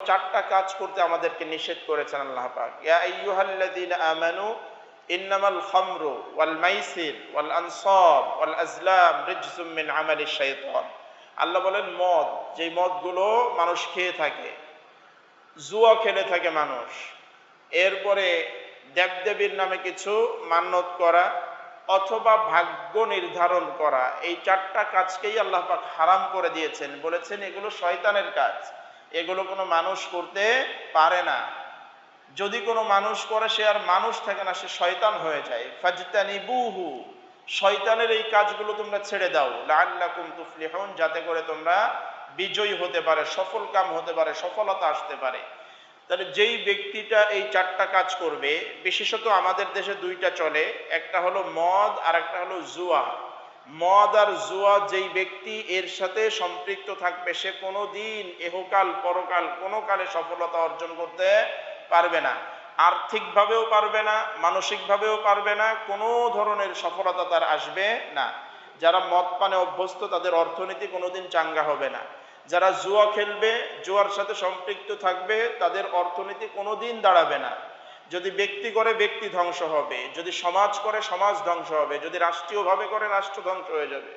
চারটা কাজ করতে আমাদেরকে নিষেধ করেছেন আল্লাহ পাক। ইয়া আইয়ুহাল্লাযীনা আমানু ইন্নামাল খামরু ওয়াল মাইসির ওয়াল আনসাব ওয়াল আজলাম রিজসুম মিন আমালিশ শাইতান। আল্লাহ বলেন মদ, যেই মদগুলো মানুষ খেয়ে থাকে, জুয়া খেলে থাকে মানুষ, এরপরে দেবদেবীর নামে কিছু মান্যত করা অথবা ভাগ্য নির্ধারণ করা, এই চারটা কাজকেই আল্লাহ পাক হারাম করে দিয়েছেন। বলেছেন এগুলো শয়তানের কাজ, এগুলো কোনো মানুষ করতে পারে না। যদি কোনো মানুষ করে সে আর মানুষ থাকে না, সে শয়তান হয়ে যায়। ফাজতানিবুহু, শয়তানের এই কাজগুলো তোমরা ছেড়ে দাও, লাআল্লাকুম তুফলিহুন, যাতে করে তোমরা বিজয়ী হতে পারে, সফল কাম হতে পারে, সফলতা আসতে পারে। তাহলে যেই ব্যক্তিটা এই চারটা কাজ করবে, বিশেষত আমাদের দেশে দুইটা চলে, একটা হলো মদ আর একটা হলো জুয়া। মদ আর জুয়া যেই ব্যক্তি এর সাথে সম্পৃক্ত থাকবে, সে কোনো দিন এহকাল পরকাল কোনো কালে সফলতা অর্জন করতে পারবে না। আর্থিকভাবেও পারবে না, মানসিকভাবেও পারবে না, কোনো ধরনের সফলতা তার আসবে না। যারা মদ পানে অভ্যস্ত তাদের অর্থনীতি কোনোদিন চাঙ্গা হবে না। যারা জুয়া খেলবে, জুয়ার সাথে সম্পৃক্ত থাকবে, তাদের অর্থনীতি কোনোদিন দাঁড়াবে না। যদি ব্যক্তি করে ব্যক্তি ধ্বংস হবে, যদি সমাজ করে সমাজ ধ্বংস হবে, যদি রাষ্ট্রীয়ভাবে করে রাষ্ট্র ধ্বংস হয়ে যাবে।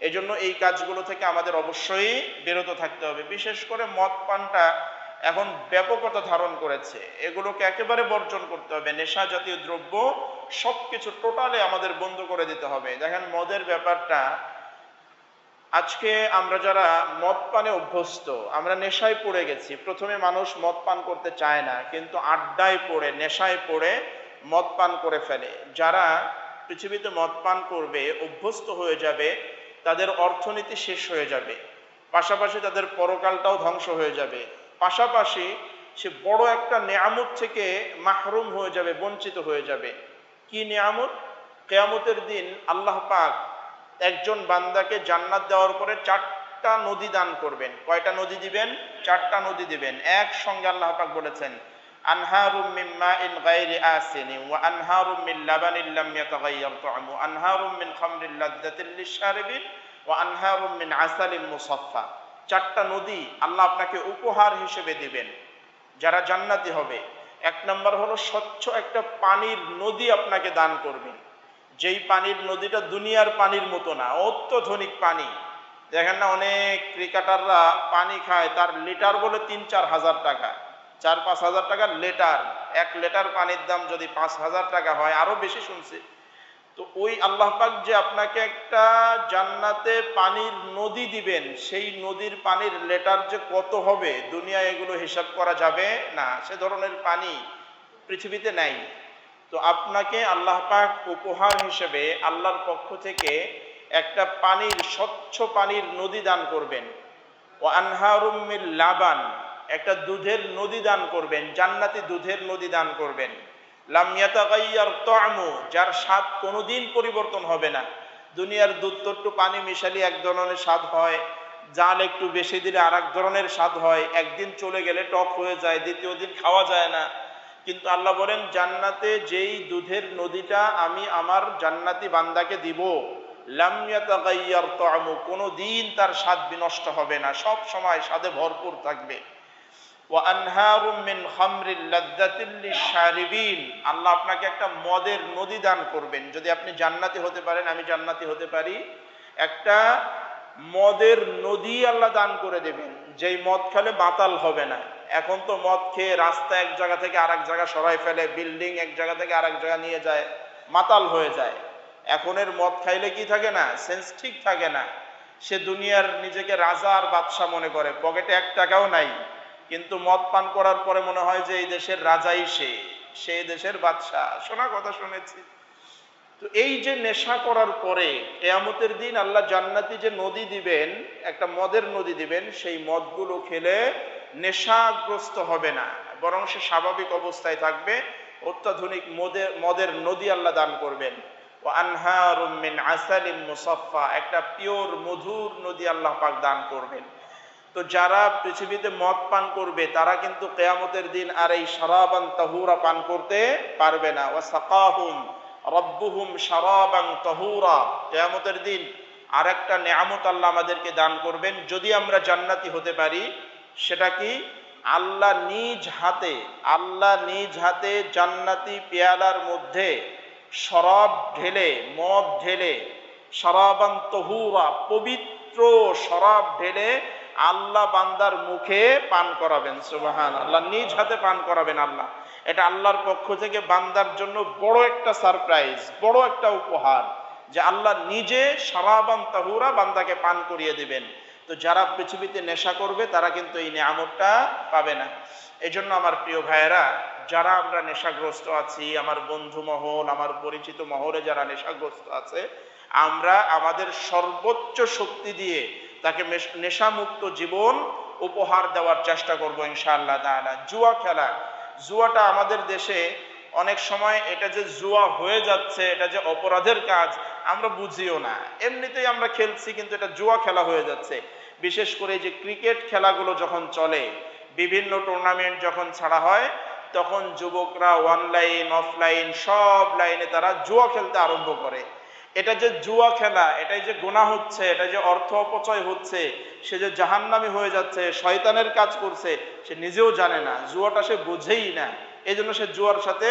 এই জন্য এই কাজগুলো থেকে আমাদের অবশ্যই বিরত থাকতে হবে। বিশেষ করে মদ পানটা এখন ব্যাপকতা ধারণ করেছে, এগুলোকে একেবারে বর্জন করতে হবে। নেশা জাতীয় দ্রব্য সবকিছু টোটালি আমাদের বন্ধ করে দিতে হবে। দেখেন মদের ব্যাপারটা, আজকে আমরা যারা মদ পানে অভ্যস্ত, আমরা নেশায় পড়ে গেছি। প্রথমে মানুষ মদ পান করতে চায় না, কিন্তু আড্ডায় পড়ে, নেশায় পড়ে মদ পান করে ফেলে। যারা পৃথিবীতে মদ পান করবে, অভ্যস্ত হয়ে যাবে, তাদের অর্থনীতি শেষ হয়ে যাবে, পাশাপাশি তাদের পরকালটাও ধ্বংস হয়ে যাবে, পাশাপাশি সে বড় একটা নেয়ামত থেকে মাহরুম হয়ে যাবে, বঞ্চিত হয়ে যাবে। কি নেয়ামত? কিয়ামতের দিন আল্লাহ পাক একজন বান্দাকে জান্নাত দেওয়ার পরে চারটা নদী দান করবেন। কয়টা নদী দিবেন? চারটা নদী দিবেন। একসঙ্গে আল্লাহ পাক বলেছেন, আনহারুম মিন মাইন গায়রি আসিনি ওয়া আনহারুম মিন লাবানিন লাম ইয়াতাগায়্যার তা'মু আনহারুম মিন খামরিন লাযযাতিল লিশশারিবিন ওয়া আনহারুম মিন আসালিন মুসাফফা। চারটা নদী আল্লাহ আপনাকে উপহার হিসেবে দিবেন যারা জান্নাতি হবে। এক নম্বর হলো স্বচ্ছ একটা পানির নদী আপনাকে দান করবেন, যেই পানির নদীটা দুনিয়ার পানির মতো না, অত্যধনিক পানি। দেখেন না অনেক ক্রিকেটাররা পানি খায়, তার লিটার বলে ৩-৪ হাজার টাকা, ৪-৫ হাজার টাকা লিটার। ১ লিটার পানির দাম যদি ৫,০০০ টাকা হয়, আরো বেশি শুনছি। তো ওই আল্লাহ পাক যে আপনাকে একটা জান্নাতে পানির নদী দিবেন, সেই নদীর পানির লিটার যে কত হবে, দুনিয়ায় এগুলো হিসাব করা যাবে না। সে ধরনের পানি পৃথিবীতে নাই। তো আপনাকে আল্লাহ পাক উপহার হিসেবে আল্লাহর পক্ষ থেকে একটা পানির, স্বচ্ছ পানির নদী দান করবেন। ও আনহারুম মিন লাবান, একটা দুধের নদী দান করবেন, জান্নাতি দুধের নদী দান করবেন। লাম ইয়াতাগায়্যার তা'মু, যার স্বাদ কোনোদিন পরিবর্তন হবে না। দুনিয়ার দুধ তো একটু পানি মিশালি এক ধরনের স্বাদ হয়, জাল একটু বেশি দিলে আর এক ধরনের স্বাদ হয়, একদিন চলে গেলে টক হয়ে যায়, দ্বিতীয় দিন খাওয়া যায় না। কিন্তু আল্লাহ বলেন জান্নাতে যেই দুধের নদীটা আমি আমার জান্নাতি বান্দাকে দিব, লাম ইয়াতাগায়্যার তা'মু, কোনোদিন তার স্বাদ বিনষ্ট হবে না, সব সময় স্বাদে ভরপুর থাকবে। ওয়া আনহারুম মিন খামরিন লাযযাতিল লিশশারিবিন, আল্লাহ আপনাকে একটা মদের নদী দান করবেন। যদি আপনি জান্নাতি হতে পারেন, আমি জান্নাতি হতে পারি, একটা মদের নদী আল্লাহ দান করে দেবেন, যেই মদ খেলে মাতাল হবে না। এখন তো মদ খেয়ে রাস্তা এক জায়গা থেকে আরেক জায়গা সরাই ফেলে, বিল্ডিং এক জায়গা থেকে আরেক জায়গা নিয়ে যায়, মাতাল হয়ে যায়। এখনের মদ খাইলে কি থাকে না, সেন্স ঠিক থাকে না। সে দুনিয়ার নিজেকে রাজা আর বাদশা মনে করে, পকেটে ১ টাকাও নাই, কিন্তু মদ পান করার পরে মনে হয় যে এই দেশের রাজাই সে দেশের বাদশা। শোনা কথা শুনেছি। তো এই যে নেশা করার পরে কিয়ামতের দিন আল্লাহ জান্নাতি যে নদী দিবেন, একটা মদের নদী দিবেন, সেই মদগুলো খেলে নেশাগ্রস্ত হবে না, বরং সে স্বাভাবিক অবস্থায় থাকবে। অত্যাধুনিক মদের নদী আল্লাহ দান করবেন। ওয়া আনহারুম মিন আসালিন মুসাফফা, একটা পিওর মধুর নদী আল্লাহ পাক দান করবেন। তো যারা পৃথিবীতে মদ পান করবে, তারা কিন্তু কিয়ামতের দিন আর এই শারাবান তাহুরা পান করতে পারবে না। ওয়া সাকাহুম রব্বুহুম শারাবান তাহুরা, কিয়ামতের দিন আরেকটা নেয়ামত আল্লাহ আমাদেরকে দান করবেন যদি আমরা জান্নাতি হতে পারি। সেটা কি? আল্লাহ নিজ হাতে জান্নাতি পেয়ালার মধ্যে শরাব ঢেলে, মদ ঢেলে, শরাবান তহুরা, পবিত্র শরাব ঢেলে আল্লাহ বান্দার মুখে পান করাবেন। সুবহানাল্লাহ, নিজ হাতে পান করাবেন আল্লাহ। এটা আল্লাহর পক্ষ থেকে বান্দার জন্য বড় একটা সারপ্রাইজ, বড় একটা উপহার, যে আল্লাহ নিজে শরাবান তাহুরা বান্দাকে পান করিয়ে দিবেন। তো যারা পৃথিবীতে নেশা করবে তারা কিন্তু এই নিয়ামতটা পাবে না। এই জন্য আমার প্রিয় ভাইয়েরা, যারা আমরা নেশাগ্রস্ত আছি, আমার বন্ধু মহল, আমার পরিচিত মহলে যারা নেশাগ্রস্ত আছে, আমরা আমাদের সর্বোচ্চ শক্তি দিয়ে তাকে নেশামুক্ত জীবন উপহার দেওয়ার চেষ্টা করবো ইনশাআল্লাহ তাআলা। জুয়া খেলা, জুয়াটা আমাদের দেশে অনেক সময় এটা যে জুয়া হয়ে যাচ্ছে, এটা যে অপরাধের কাজ আমরা বুঝিও না, এমনিতেই আমরা খেলছি, কিন্তু এটা জুয়া খেলা হয়ে যাচ্ছে। বিশেষ করে যে ক্রিকেট খেলাগুলো যখন চলে, বিভিন্ন টুর্নামেন্ট যখন ছাড়া হয়, তখন যুবকরা অনলাইন অফলাইন সব লাইনে তারা জুয়া খেলতে আরম্ভ করে। এটা যে জুয়া খেলা, এটাই যে গুনাহ হচ্ছে, এটা যে অর্থ অপচয় হচ্ছে, সে যে জাহান্নামী হয়ে যাচ্ছে, শয়তানের কাজ করছে, সে নিজেও জানে না, জুয়াটা সে বোঝেই না, এই জন্য সে জুয়ার সাথে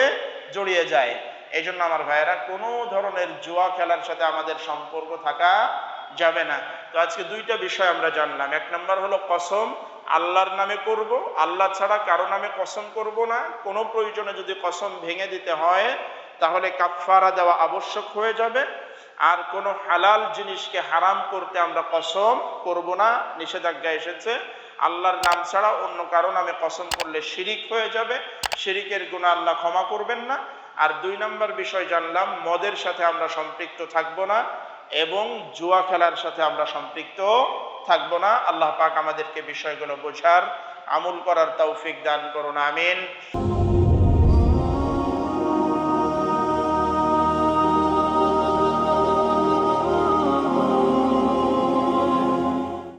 জড়িয়ে যায়। এই জন্য আমার ভাইয়েরা, কোনো ধরনের জুয়া খেলার সাথে আমাদের সম্পর্ক থাকা যাবে না। তো আজকে দুইটা বিষয় আমরা জানলাম। এক নম্বর হলো কসম, আল্লাহর নামে করব, আল্লাহ ছাড়া কারো নামে কসম করব না। কোনো প্রয়োজনে যদি কসম ভেঙে দিতে হয় তাহলে কাফফারা দেওয়া আবশ্যক হয়ে যাবে। আর কোনো হালাল জিনিসকে হারাম করতে আমরা কসম করব না, নিষেধাজ্ঞা এসেছে। আল্লাহর নাম ছাড়া অন্য কারো নামে কসম করলে শিরিক হয়ে যাবে, শিরিকের গুনাহ আল্লাহ ক্ষমা করবেন না। আর দুই নম্বর বিষয় জানলাম, মদের সাথে আমরা সম্পৃক্ত থাকব না এবং জুয়া খেলার সাথে আমরা সম্পৃক্ত থাকব না। আল্লাহ পাক আমাদেরকে বিষয়গুলো বোঝার, আমল করার তৌফিক দান করুন, আমিন।